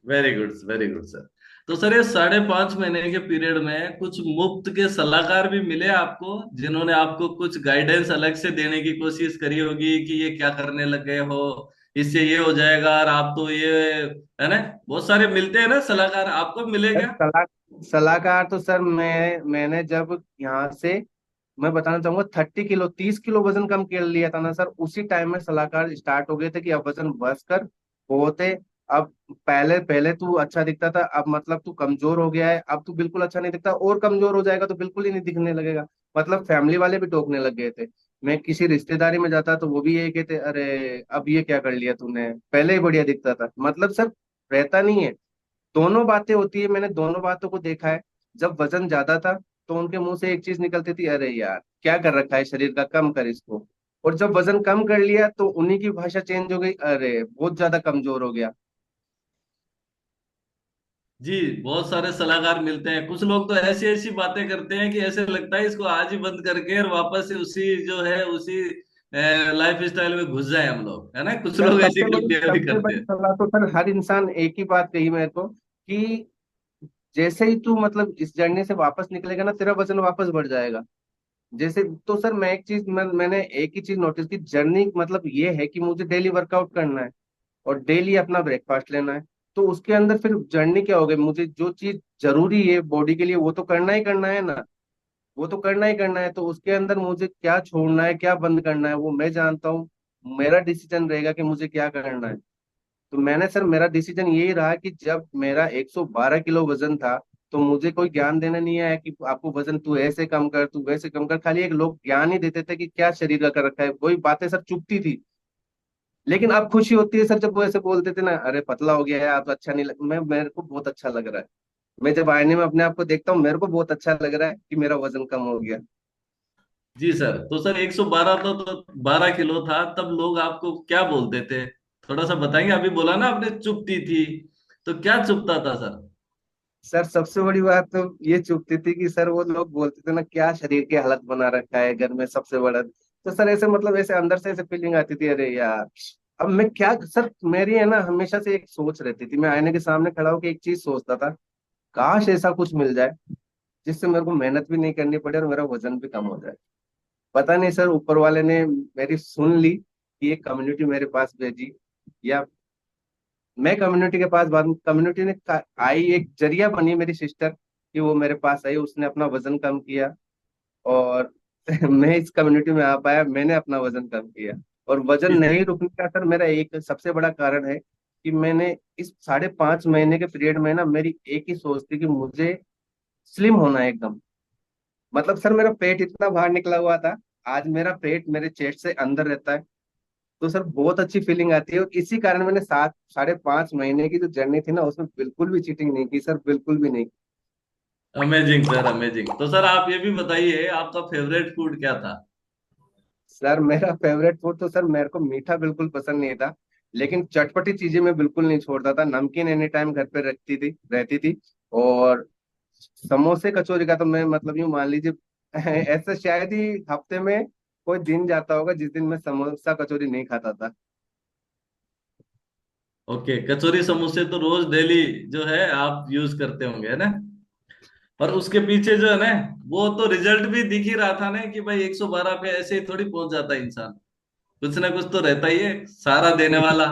Very good very good sir. तो सर ये 5.5 महीने के पीरियड में कुछ मुफ्त के सलाहकार भी मिले आपको, जिन्होंने आपको कुछ गाइडेंस अलग से देने की कोशिश करी होगी कि ये क्या करने लग गए हो, इससे ये हो जाएगा और आप तो ये, है ना। बहुत सारे मिलते हैं ना सलाहकार, आपको मिले सर क्या? सलाहकार तो सर मैंने जब यहाँ से, मैं बताना चाहूंगा 30 किलो 30 किलो वजन कम कर लिया था ना सर, उसी टाइम में सलाहकार स्टार्ट हो गए थे कि अब वजन बस कर, बहुत है। अब पहले पहले तू अच्छा दिखता था, अब मतलब तू कमजोर हो गया है, अब तू बिल्कुल अच्छा नहीं दिखता, और कमजोर हो जाएगा तो बिल्कुल ही नहीं दिखने लगेगा। मतलब फैमिली वाले भी टोकने लग गए थे। मैं किसी रिश्तेदारी में जाता तो वो भी यही कहते, अरे अब ये क्या कर लिया तूने, पहले ही बढ़िया दिखता था। मतलब सर रहता नहीं है, दोनों बातें होती है, मैंने दोनों बातों को देखा है। जब वजन ज्यादा था तो उनके मुंह से एक चीज निकलती थी, अरे यार क्या कर रखा है शरीर का, कम कर इसको। और जब वजन कम कर लिया तो उन्हीं की भाषा चेंज हो गई, अरे बहुत ज्यादा कमजोर हो गया। जी बहुत सारे सलाहकार मिलते हैं, कुछ लोग तो ऐसी ऐसी बातें करते हैं कि ऐसे लगता है इसको आज ही बंद करके और वापस से उसी जो है उसी लाइफ स्टाइल में घुस जाए हम लोग, है ना। कुछ सर लोग ऐसी गलतियां भी सबसे करते बड़ी हैं। सलाह तो सर हर इंसान एक ही बात कही मेरे को कि जैसे ही तू मतलब इस जर्नी से वापस निकलेगा ना, तेरा वजन वापस बढ़ जाएगा। जैसे तो सर मैं एक चीज मैंने एक ही चीज नोटिस की, जर्नी मतलब ये है कि मुझे डेली वर्कआउट करना है और डेली अपना ब्रेकफास्ट लेना है। तो उसके अंदर फिर जर्नी क्या हो गई, मुझे जो चीज जरूरी है बॉडी के लिए वो तो करना ही करना है ना, वो तो करना ही करना है। तो उसके अंदर मुझे क्या छोड़ना है क्या बंद करना है वो मैं जानता हूँ। मेरा डिसीजन रहेगा कि मुझे क्या करना है। तो मैंने सर मेरा डिसीजन यही रहा कि जब मेरा 112 किलो वजन था तो मुझे कोई ज्ञान देना नहीं आया कि आपको वजन तू ऐसे कम कर तू वैसे कम कर, खाली एक लोग ज्ञान ही देते थे कि क्या शरीर का कर रखा है, वही बातें सर चुभती थी। लेकिन अब खुशी होती है सर जब वो ऐसे बोलते थे ना, अरे पतला हो गया है आप तो अच्छा नहीं लग, मैं मेरे को बहुत अच्छा लग रहा है। मैं जब आईने में अपने आप को देखता हूँ मेरे को बहुत अच्छा लग रहा है कि मेरा वजन कम हो गया। जी सर, तो सर 112 तो 12 किलो था तब लोग आपको क्या बोलते थे? थोड़ा सा बताएंगे, अभी बोला ना आपने चुपती थी, तो क्या चुपता था सर? सर सबसे बड़ी बात तो ये चुभती थी कि सर वो लोग बोलते थे ना क्या शरीर की हालत बना रखा है घर में सबसे बड़ा। तो तो सर ऐसे मतलब ऐसे अंदर से ऐसे फीलिंग आती थी, अरे यार अब मैं क्या सर, मेरी है ना हमेशा से एक सोच रहती थी, मैं आईने के सामने खड़ा होकर एक चीज सोचता था, काश ऐसा कुछ मिल जाए जिससे मेरे को मेहनत भी नहीं करनी पड़े और मेरा वजन भी कम हो जाए। पता नहीं सर, ऊपर वाले ने मेरी सुन ली कि एक कम्युनिटी मेरे पास भेजी, या मैं कम्युनिटी के पास, बाद कम्युनिटी ने आई, एक जरिया बनी मेरी सिस्टर कि वो मेरे पास आई, उसने अपना वजन कम किया और मैं इस कम्युनिटी में आ पाया, मैंने अपना वजन कम किया। और वजन इस, नहीं रुकने का सर मेरा एक सबसे बड़ा कारण है कि मैंने इस 5.5 महीने के पीरियड में ना, मेरी एक ही सोच थी कि मुझे स्लिम होना है एकदम। मतलब सर मेरा पेट इतना बाहर निकला हुआ था, आज मेरा पेट मेरे चेस्ट से अंदर रहता है। तो सर बहुत अच्छी फीलिंग आती है, और इसी कारण मैंने 5.5 महीने की जो जर्नी थी ना, उसमें बिल्कुल भी चीटिंग नहीं की सर, बिल्कुल भी नहीं। Amazing sir, amazing. तो सर आप ये भी बताइए, आपका फेवरेट फूड क्या था? सर मेरा फेवरेट फूड तो सर, मेरे को मीठा बिल्कुल पसंद नहीं था, लेकिन चटपटी चीजें मैं बिल्कुल नहीं छोड़ता था। नमकीन एनी टाइम घर पे रहती थी। और समोसे कचौरी का तो मैं मतलब यूं मान लीजिए ऐसा शायद ही हफ्ते में कोई दिन जाता होगा जिस दिन मैं समोसा कचौरी नहीं खाता था। ओके, कचौरी समोसे तो रोज डेली जो है आप यूज करते होंगे, है ना? पर उसके पीछे जो है ना, वो तो रिजल्ट भी दिख ही रहा था ना कि भाई 112 पे ऐसे ही थोड़ी पहुंच जाता है इंसान। कुछ ना कुछ तो रहता ही है सारा देने वाला।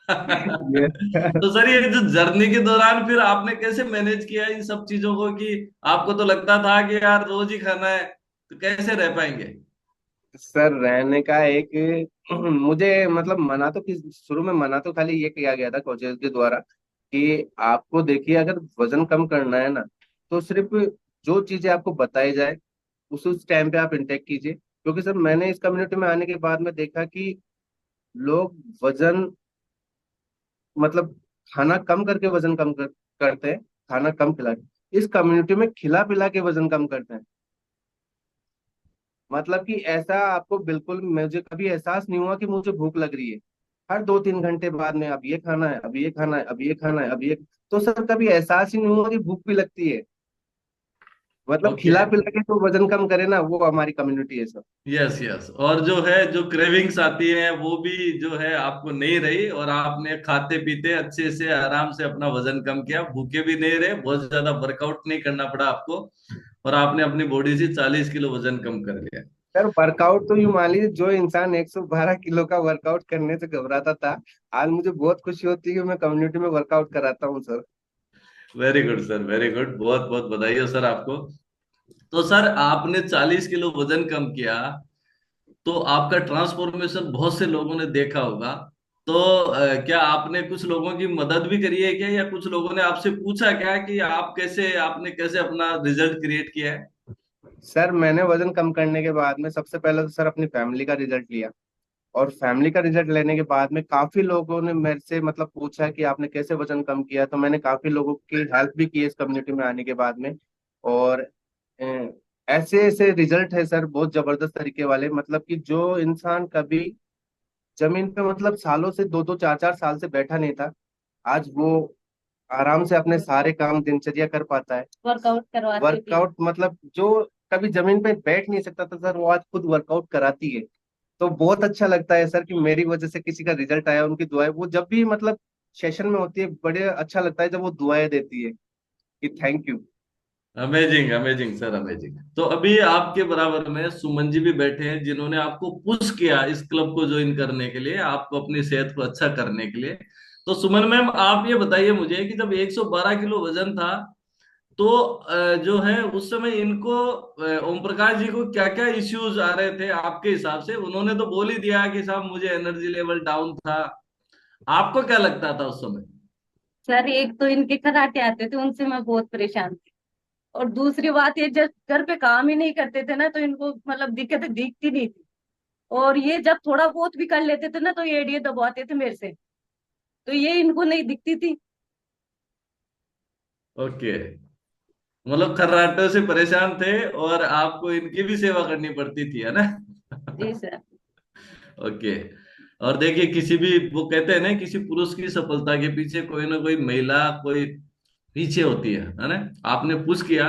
ये तो सर ये जो जर्नी के दौरान फिर आपने कैसे मैनेज किया इन सब चीजों को, कि आपको तो लगता था कि यार रोज ही खाना है, तो कैसे रह पाएंगे? सर रहने का एक मुझे मतलब मना तो किस शुरू में मना तो खाली ये किया गया था कोचेज के द्वारा कि आपको देखिए, अगर वजन कम करना है ना, तो सिर्फ जो चीजें आपको बताई जाए उस टाइम पे आप इंटेक कीजिए। क्योंकि सर मैंने इस कम्युनिटी में आने के बाद में देखा कि लोग वजन मतलब खाना कम करके वजन करते हैं, खाना कम खिला के। इस कम्युनिटी में खिला पिला के वजन कम करते हैं। मतलब कि ऐसा आपको बिल्कुल, मुझे कभी एहसास नहीं हुआ कि मुझे भूख लग रही है। हर 2-3 घंटे बाद में अब ये खाना है, अब ये खाना है, अब ये खाना है, अब ये। तो सर कभी एहसास ही नहीं हुआ कि भूख भी लगती है। मतलब ओके। खिला पिला के तो वजन कम करे ना, वो हमारी कम्युनिटी है सर। यस यस, और जो है जो क्रेविंग्स आती है वो भी जो है आपको नहीं रही, और आपने खाते पीते अच्छे से आराम से अपना वजन कम किया, भूखे भी नहीं रहे, बहुत ज्यादा वर्कआउट नहीं करना पड़ा आपको, और आपने अपनी बॉडी से 40 किलो वजन कम कर लिया। सर वर्कआउट तो यूं मान लीजिए, जो इंसान 112 किलो का वर्कआउट करने से घबराता था, आज मुझे बहुत खुशी होती है कि मैं कम्युनिटी में वर्कआउट कराता हूँ sir. Very good sir, very good, बहुत बहुत बधाई हो सर आपको। तो सर आपने 40 किलो वजन कम किया, तो आपका ट्रांसफॉर्मेशन बहुत से लोगों ने देखा होगा। तो क्या आपने कुछ लोगों की मदद भी करी है क्या, या कुछ लोगों ने आपसे पूछा क्या कि आपने कैसे अपना रिजल्ट क्रिएट किया है? सर मैंने वजन कम करने के बाद में सबसे पहले तो सर अपनी फैमिली का रिजल्ट लिया। और फैमिली का रिजल्ट लेने के बाद में काफी लोगों ने मेरे से मतलब पूछा कि आपने कैसे वजन कम किया, तो मैंने काफी लोगों की हेल्प भी की इस कम्युनिटी में आने के बाद में। और ऐसे ऐसे रिजल्ट है सर, बहुत जबरदस्त तरीके वाले, मतलब कि जो इंसान कभी जमीन पे मतलब सालों से 2-2 4-4 साल से बैठा नहीं था, आज वो आराम से अपने सारे काम दिनचर्या कर पाता है। वर्कआउट करवाते भी हैं। वर्कआउट मतलब जो कभी जमीन पे बैठ नहीं सकता था सर, वो आज खुद वर्कआउट कराती है। तो बहुत अच्छा लगता है सर कि मेरी वजह से किसी का रिजल्ट आया, उनकी दुआएं, वो जब भी मतलब सेशन में होती है, बड़े अच्छा लगता है जब वो दुआएं देती है कि thank you. Amazing, amazing sir, amazing. तो अभी आपके बराबर में सुमन जी भी बैठे हैं, जिन्होंने आपको पुश किया इस क्लब को ज्वाइन करने के लिए, आपको अपनी सेहत को अच्छा करने के लिए। तो सुमन मैम, आप ये बताइए मुझे कि जब 112 किलो वजन था, तो जो है उस समय इनको ओम प्रकाश जी को क्या क्या इश्यूज आ रहे थे आपके हिसाब से? उन्होंने तो बोल ही दिया कि साहब मुझे एनर्जी लेवल डाउन था। आपको क्या लगता था उस समय? सर एक तो इनके कराटे आते थे, उनसे मैं बहुत परेशान थी। और दूसरी बात, ये जब घर पे काम ही नहीं करते थे ना, तो इनको मतलब दिक्कतें दिखती नहीं थी। और ये जब थोड़ा बहुत भी कर लेते थे ना, तो ये एड़िए दबाते थे मेरे से, तो ये इनको नहीं दिखती थी। ओके, मतलब खर्राटों से परेशान थे, और आपको इनकी भी सेवा करनी पड़ती थी, है ना? जी सर। ओके। और देखिए, किसी भी, वो कहते हैं ना, किसी पुरुष की सफलता के पीछे कोई ना कोई महिला, कोई पीछे होती है ना? आपने पुश किया,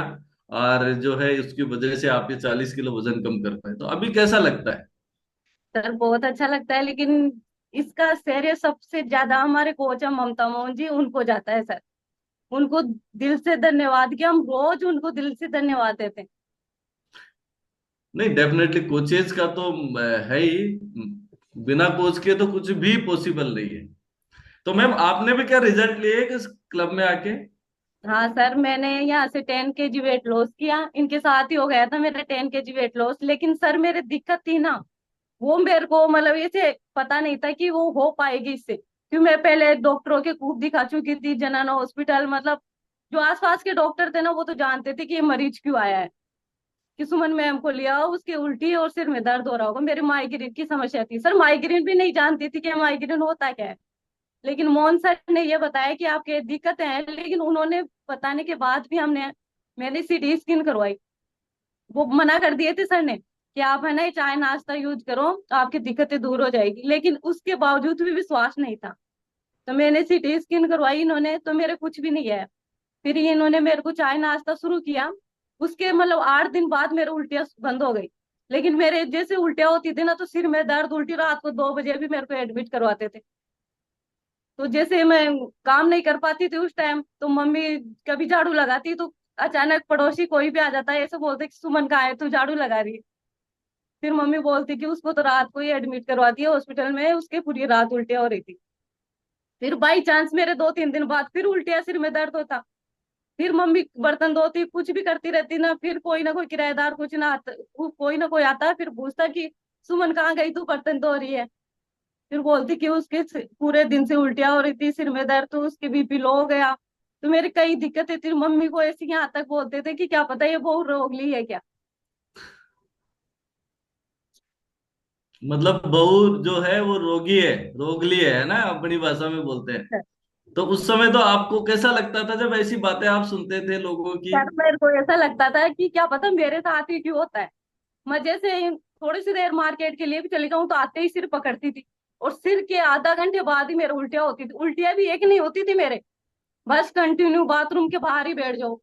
और जो है उसकी वजह से आप ये 40 किलो वजन कम कर पाए, तो अभी कैसा लगता है? सर बहुत अच्छा लगता है, लेकिन इसका श्रेय सबसे ज्यादा हमारे कोच है ममता मोहन जी, उनको जाता है सर। उनको दिल से धन्यवाद, कि हम रोज उनको दिल से धन्यवाद देते हैं। नहीं, डेफिनेटली कोचेज का तो है ही। बिना कोच के तो कुछ भी पॉसिबल नहीं है। तो मैम, आपने भी क्या रिजल्ट लिए कि इस क्लब में आके? हाँ सर, मैंने यहाँ से 10 kg वेट लॉस किया, इनके साथ ही हो गया था मेरा 10 kg वेट लॉस। लेकिन सर मेरे दिक्कत थी ना, वो मेरे को मतलब ऐसे पता नहीं था कि वो हो पाएगी इससे, क्योंकि मैं पहले डॉक्टरों के खूब दिखा चुकी थी, जनन हॉस्पिटल, मतलब जो आसपास के डॉक्टर थे ना वो तो जानते थे कि ये मरीज क्यों आया है, कि सुमन मैम को लिया उसकी उल्टी और सिर में दर्द हो रहा होगा। मेरी माइग्रेन की समस्या थी सर, माइग्रेन भी नहीं जानती थी कि माइग्रेन होता क्या है। लेकिन मोहन सर ने ये बताया कि आपके दिक्कतें हैं, लेकिन उन्होंने बताने के बाद भी मैंने सीटी स्कैन करवाई। वो मना कर दिए थे सर ने कि आप है ना ये चाय नाश्ता यूज करो तो आपकी दिक्कतें दूर हो जाएगी, लेकिन उसके बावजूद भी विश्वास नहीं था। तो मैंने सीटी स्कैन करवाई इन्होंने, तो मेरे कुछ भी नहीं है। फिर ये इन्होंने मेरे को चाय नाश्ता शुरू किया, उसके मतलब 8 दिन बाद मेरे उल्टियां बंद हो गई। लेकिन मेरे जैसे उल्टियां होती थी ना तो सिर में दर्द, उल्टी, रात को 2 बजे भी मेरे को एडमिट करवाते थे। तो जैसे मैं काम नहीं कर पाती थी उस टाइम, तो मम्मी कभी झाड़ू लगाती तो अचानक पड़ोसी कोई भी आ जाता है, ऐसे बोलते कि सुमन कहाँ है, तू झाड़ू लगा रही है। फिर मम्मी बोलती कि उसको तो रात को ही एडमिट करवा दिया हॉस्पिटल में, उसके पूरी रात उल्टियां हो रही थी। फिर बाई चांस मेरे 2-3 दिन बाद फिर उल्टियां, सिर में दर्द होता। फिर मम्मी बर्तन धोती, कुछ भी करती रहती ना, फिर कोई ना कोई किराएदार कुछ ना आता, कोई ना कोई आता, फिर पूछता कि सुमन कहाँ गई, तू बर्तन धो रही है। फिर बोलती कि उसके पूरे दिन से उल्टियां हो रही थी, सिर में दर्द, तो उसके बीपी लो हो गया। तो मेरी कई दिक्कतें थी, मम्मी को ऐसी यहाँ तक बोलते थे कि क्या पता ये बहुत रोगली है क्या। मतलब बहू जो है वो रोगी है, रोगली है ना, अपनी भाषा में बोलते हैं। तो उस समय तो आपको कैसा लगता था जब ऐसी बातें आप सुनते थे लोगों की? सर मेरे को ऐसा लगता था कि क्या पता मेरे साथ ही क्यों होता है। मैं जैसे थोड़ी सी देर मार्केट के लिए भी चली जाऊं तो आते ही सिर पकड़ती थी, और सिर के आधा घंटे बाद ही मेरे उल्टियां होती थी। उल्टियां भी एक नहीं होती थी मेरे, बस कंटिन्यू बाथरूम के बाहर ही बैठ जाओ,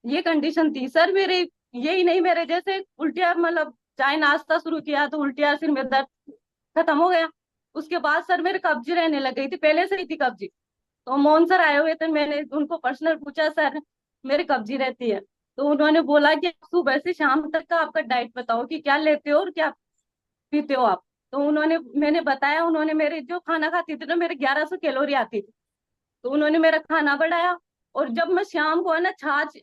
ये कंडीशन थी सर मेरे। यही नहीं, मेरे जैसे उल्टियां मतलब चाय नाश्ता शुरू किया तो उल्टियां, सिर में दर्द खत्म हो गया। उसके बाद सर मेरे कब्जी रहने लग गई थी, पहले से ही थी कब्जी। तो मोहन सर आए हुए थे, मैंने उनको पर्सनल पूछा, सर मेरी कब्जी रहती है। तो उन्होंने बोला कि सुबह से शाम तक का आपका डाइट बताओ कि क्या लेते हो और क्या पीते हो आप। तो मैंने बताया, उन्होंने मेरे जो खाना खाती थी ना, मेरे 1100 कैलोरी आती थी। तो उन्होंने मेरा खाना बढ़ाया, और जब मैं शाम को है ना छाछ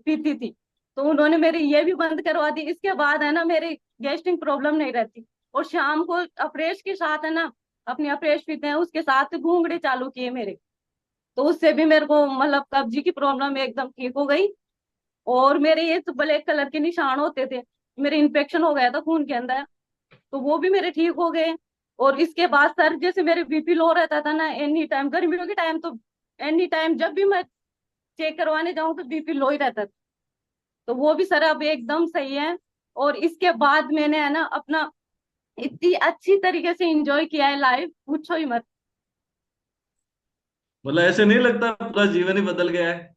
पीती थी, तो उन्होंने मेरी ये भी बंद करवा दी। इसके बाद है ना मेरी गैस्ट्रिक प्रॉब्लम नहीं रहती। और शाम को अफरेश के साथ है ना, अपनी अफरेश पीते हैं, उसके साथ घूंगड़े चालू किए मेरे। तो उससे भी मेरे को मतलब कब्जी की प्रॉब्लम एकदम ठीक हो गई। और मेरे ये तो ब्लैक कलर के निशान होते थे, मेरे इन्फेक्शन हो गया था खून के अंदर, तो वो भी मेरे ठीक हो गए। और इसके बाद सर जैसे मेरे बीपी लो रहता था ना एनी टाइम, गर्मियों के टाइम तो एनी टाइम जब भी मैं चेक करवाने जाऊं तो बीपी लो ही रहता था। तो वो भी सर अब एकदम सही है। और इसके बाद मैंने है ना अपना इतनी अच्छी तरीके से एंजॉय किया है लाइफ, पूछो ही मत। मतलब ऐसे नहीं लगता पूरा जीवन ही बदल गया है?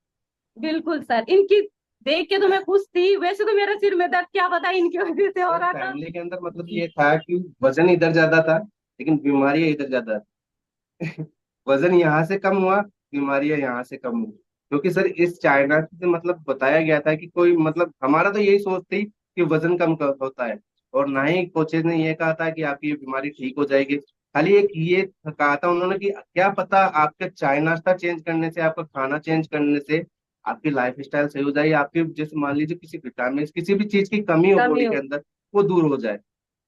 बिल्कुल सर, इनकी देख के तो मैं खुश थी, वैसे तो मेरे सिर में दर्द क्या पता इनकी वजह से हो सर रहा था। फैमिली के अंदर मतलब ये था कि वजन इधर ज्यादा था, लेकिन बीमारियां इधर ज्यादा थी। वजन यहाँ से कम हुआ, बीमारियां यहाँ से कम हुई। क्योंकि सर इस चाइना से मतलब बताया गया था कि कोई मतलब हमारा तो यही सोच थी कि वजन कम होता है, और ना ही कोचेज ने ये कहा था कि आपकी ये बीमारी ठीक हो जाएगी। खाली एक ये कहा था उन्होंने कि क्या पता आपका चाय नाश्ता चेंज करने से, आपका खाना चेंज करने से आपकी लाइफ स्टाइल सही हो जाए, आपकी जैसे मान लीजिए किसी विटामिन किसी भी चीज की कमी हो कमी बॉडी हो। के अंदर, वो दूर हो जाए।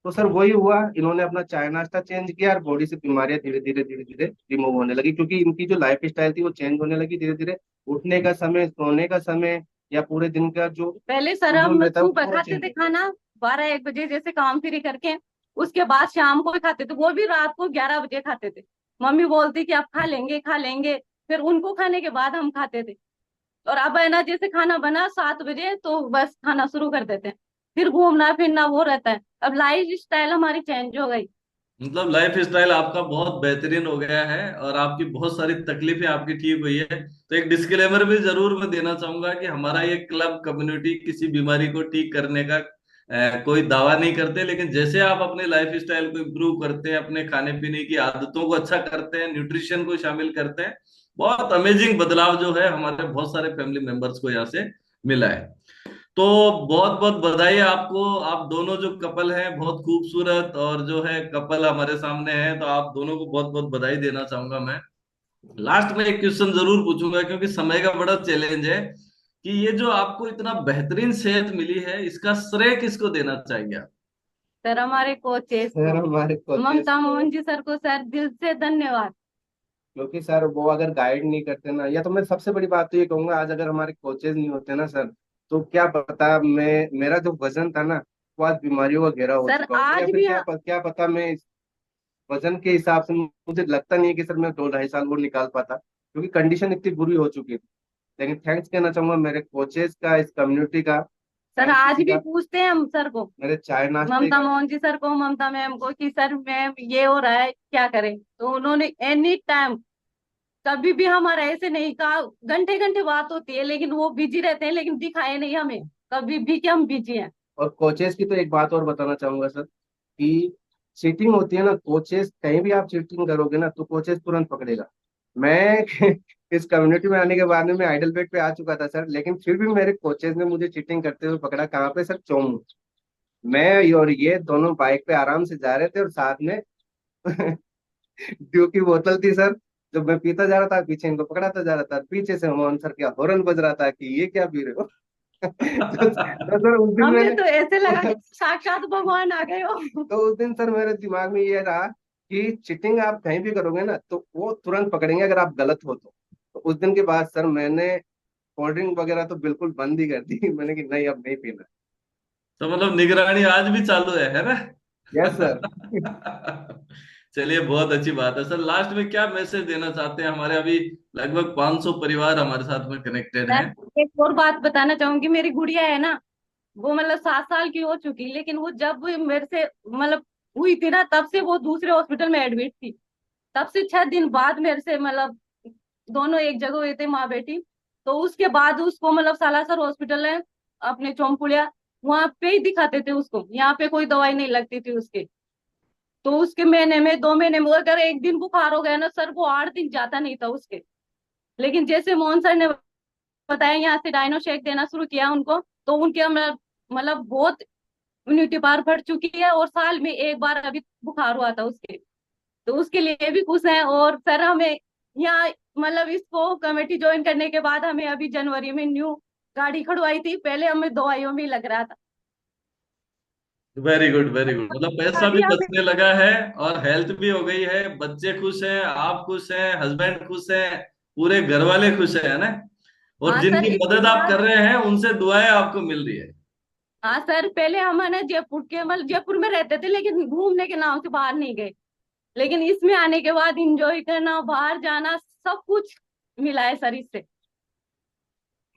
तो सर वही हुआ, इन्होंने अपना चाय नाश्ता चेंज किया और बॉडी से बीमारियां धीरे धीरे रिमूव होने लगी, क्योंकि इनकी जो लाइफ स्टाइल थी वो चेंज होने लगी धीरे धीरे। उठने का समय, सोने का समय, या पूरे दिन का जो पहले सर शेड्यूल हम रहता है वो सुबह पूरा खाते चेंज थे हो गया। खाना 12-1 बजे जैसे काम फ्री करके, उसके बाद शाम को भी खाते थे, वो भी रात को 11 बजे खाते थे। मम्मी बोलती कि आप खा लेंगे खा लेंगे, फिर उनको खाने के बाद हम खाते थे। और अब है ना जैसे खाना बना 7 बजे तो बस खाना शुरू कर देते हैं, फिर घूमना फिरना वो रहता है। अब लाइफ स्टाइल हमारी चेंज हो गई। मतलब लाइफ स्टाइल आपका बहुत बेहतरीन हो गया है और आपकी बहुत सारी तकलीफें आपकी ठीक हुई है। तो एक डिस्क्लेमर भी जरूर मैं देना चाहूंगा कि हमारा ये क्लब कम्युनिटी किसी बीमारी को ठीक करने का कोई दावा नहीं करते, लेकिन जैसे आप अपने लाइफ स्टाइल को इम्प्रूव करते हैं, अपने खाने पीने की आदतों को अच्छा करते हैं, न्यूट्रिशन को शामिल करते हैं, बहुत अमेजिंग बदलाव जो है हमारे बहुत सारे फैमिली मेंबर्स को यहाँ से मिला है। तो बहुत बहुत बधाई आपको। आप दोनों जो कपल हैं बहुत खूबसूरत, और जो है कपल हमारे सामने है, तो आप दोनों को बहुत बहुत बधाई देना चाहूंगा मैं। लास्ट में एक क्वेश्चन जरूर पूछूंगा क्योंकि समय का बड़ा चैलेंज है, कि ये जो आपको इतना बेहतरीन सेहत मिली है, इसका श्रेय किसको देना चाहिए आप? सर हमारे कोचेस सर को, हमारे कोचेस ममता को, मोहन जी सर को सर दिल से धन्यवाद। क्योंकि सर वो अगर गाइड नहीं करते ना, या तो मैं सबसे बड़ी बात तो ये कहूंगा, आज अगर हमारे कोचेज नहीं होते ना सर, तो क्या पता मैं, मेरा जो वजन था ना, वो आज बीमारियों का घेरा हो सर चुका होता, या आज फिर भी क्या पता मैं इस वजन के हिसाब से, मुझे लगता नहीं है कि सर मैं 2 ढाई साल वो निकाल पाता, क्योंकि कंडीशन इतनी बुरी हो चुकी थी। लेकिन थैंक्स कहना चाहूंगा मेरे कोचेज का, इस कम्युनिटी का, सर हर आज किसी भी का, पूछते हैं हम सर को, मेरे चाय नाश्ते ममता का। मोहन जी सर को, ममता मैम को, कि सर मैम ये हो रहा है क्या करें, तो उन्होंने एनी टाइम, कभी भी हमारा ऐसे नहीं कहा। घंटे घंटे बात होती है लेकिन वो बिजी रहते हैं, लेकिन दिखाए नहीं हमें कभी भी कि हम बिजी हैं। और कोचेस की तो एक बात और बताना चाहूंगा सर, कि चीटिंग होती है ना, कोचेस कहीं भी आप चीटिंग करोगे ना तो कोचेस तुरंत पकड़ेगा। मैं इस कम्युनिटी में आने के बाद में मैं आइडल बेड पे आ चुका था सर, लेकिन फिर भी मेरे कोचेस ने मुझे चीटिंग करते हुए पकड़ा। कहाँ पे सर? चोमू। मैं और ये दोनों बाइक पे आराम से जा रहे थे, और साथ में ड्यू की बोतल थी सर। जब मैं पीता जा रहा था, पीछे इनको पकड़ाता जा रहा था, पीछे से मोहन सर का हॉर्न बज रहा था कि ये क्या पी रहे हो। तो सर उस दिन हमें मैंने तो ऐसे लगा कि साक्षात भगवान आ गए हो। तो उस दिन सर मेरे दिमाग में ये रहा कि चीटिंग आप कहीं भी करोगे ना तो वो तुरंत पकड़ेंगे, अगर आप गलत हो तो उस दिन के बाद सर मैंने कोल्ड ड्रिंक वगैरह तो बिल्कुल बंद ही कर दी। मैंने कि नहीं, अब नहीं पीना। तो मतलब निगरानी आज भी चालू है ना? Yes sir. चलिए, बहुत अच्छी बात है सर। लास्ट में क्या मैसेज देना चाहते हैं? हमारे अभी लगभग 500 परिवार हमारे साथ में कनेक्टेड हैं। सर एक और बात बताना चाहूंगी, मेरी गुड़िया है ना, वो मतलब 7 साल की हो चुकी, लेकिन वो जब वो मेरे से मतलब हुई थी ना, तब से वो दूसरे हॉस्पिटल में एडमिट थी। तब से 6 दिन बाद मेरे से मतलब दोनों एक जगह हुए थे माँ बेटी। तो उसके बाद उसको मतलब सालासर हॉस्पिटल है अपने चौमपुलिया, वहां पे ही दिखाते थे उसको, यहाँ पे कोई दवाई नहीं लगती थी उसके। तो उसके महीने में 2 महीने में अगर एक दिन बुखार हो गया ना सर, वो 8 दिन जाता नहीं था उसके। लेकिन जैसे मोहन सर ने बताया, यहाँ से डायनो शेक देना शुरू किया उनको, तो उनके मतलब बहुत इम्यूनिटी पावर बढ़ चुकी है, और साल में एक बार अभी बुखार हुआ था उसके। तो उसके लिए भी खुश हैं। और सर हमें यहाँ मतलब इसको कमेटी ज्वाइन करने के बाद हमें अभी जनवरी में न्यू गाड़ी खड़वाई थी, पहले हमें दवाइयों में ही लग रहा था। Very good, very good. मतलब पैसा भी गाड़ी हमें, बचने लगा है और हेल्थ भी हो गई है, बच्चे खुश हैं, आप खुश हैं, हस्बैंड खुश हैं, पूरे घर वाले खुश हैं, है ना? और हाँ सर जिनकी इसके मदद आप बाद, कर रहे हैं उनसे दुआएं आपको मिल रही है। हाँ सर पहले हम है ना जयपुर के मतलब जयपुर में रहते थे, लेकिन घूमने के नाम से बाहर नहीं गए। लेकिन इसमें आने के बाद इंजॉय करना, बाहर जाना, सब कुछ मिला है सर इससे।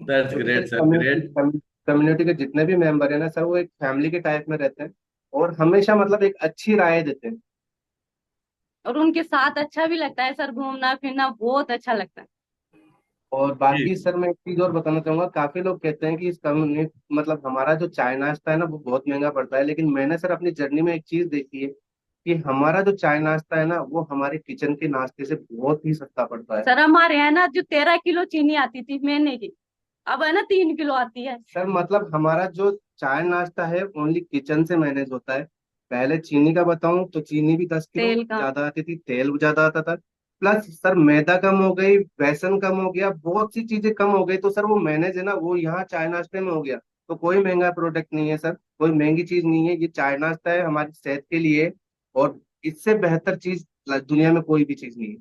दैट्स क्योंकि sir great sir, great. Community के जितने भी मेंबर है ना सर, वो एक फैमिली के टाइप में रहते हैं, और हमेशा मतलब एक अच्छी राय देते हैं। और उनके साथ अच्छा भी लगता है सर, घूमना फिरना बहुत अच्छा लगता है। और बाकी सर मैं एक चीज और बताना चाहूंगा, काफी लोग कहते हैं कि इस कम्युनिटी मतलब हमारा जो चाय नाश्ता है ना वो बहुत महंगा पड़ता है, लेकिन मैंने सर अपनी जर्नी में एक चीज देखी है कि हमारा जो चाय नाश्ता है ना वो हमारे किचन के नाश्ते से बहुत ही सस्ता पड़ता है। सर हमारे यहाँ ना जो 13 किलो चीनी आती थी महीने की, अब है ना 3 किलो आती है। सर मतलब हमारा जो चाय नाश्ता है ओनली किचन से मैनेज होता है। पहले चीनी का बताऊं तो चीनी भी 10 किलो तेल का, ज्यादा आती थी, तेल ज्यादा आता था, प्लस सर मैदा कम हो गई, बेसन कम हो गया, बहुत सी चीजें कम हो गई, तो सर वो मैनेज है ना वो यहाँ चाय नाश्ते में हो गया। तो कोई महंगा प्रोडक्ट नहीं है सर, कोई महंगी चीज नहीं है, ये चाय नाश्ता है हमारी सेहत के लिए, और इससे बेहतर चीज दुनिया में कोई भी चीज नहीं है।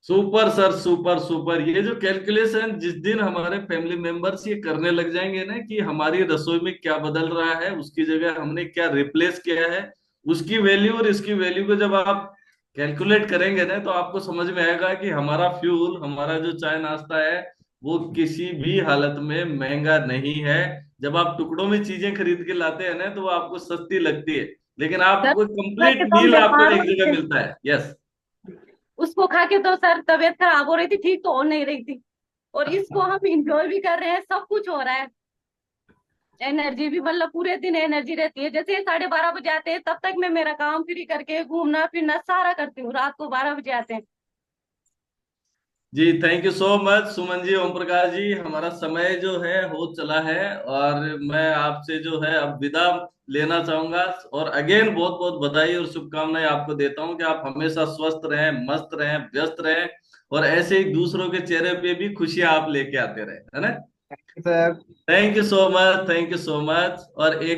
Super sir, super super. ये जो कैलकुलेशन जिस दिन हमारे फैमिली मेंबर्स ये करने लग जाएंगे ना, कि हमारी रसोई में क्या बदल रहा है, उसकी जगह हमने क्या रिप्लेस किया है, उसकी वैल्यू और इसकी वैल्यू को जब आप कैलकुलेट करेंगे ना, तो आपको समझ में आएगा कि हमारा फ्यूल, हमारा जो चाय नाश्ता है, वो किसी भी हालत में महंगा नहीं है। जब आप टुकड़ों में चीजें खरीद के लाते हैं ना, तो वो आपको सस्ती लगती है। लेकिन सर आपको खा कंप्लीट के तो हम मील आपको बीमार हो एक रहे जगह थे, मिलता है। यस। उसको खा के तो सर तबीयत खराब हो रही थी, ठीक तो हो नहीं रही थी। और इसको हम इंजॉय भी कर रहे हैं, सब कुछ हो रहा है। एनर्जी भी मतलब पूरे दिन एनर्जी रहती है। जैसे 12:30 बजे आते हैं, तब तक मैं मेरा काम फ्री करके घूमना फिरना सारा करती हूँ। रात को 12 बजे आते हैं। जी thank you so much Suman ji, Om Prakash ji, हमारा समय जो है हो चला है, और मैं आपसे जो है अब विदा लेना चाहूंगा। और अगेन बहुत बहुत बधाई और शुभकामनाएं आपको देता हूं कि आप हमेशा स्वस्थ रहें, मस्त रहें, व्यस्त रहें, और ऐसे ही दूसरों के चेहरे पे भी खुशियां आप लेके आते रहें, है ना। Sir. Thank you so much, thank you so much. और एक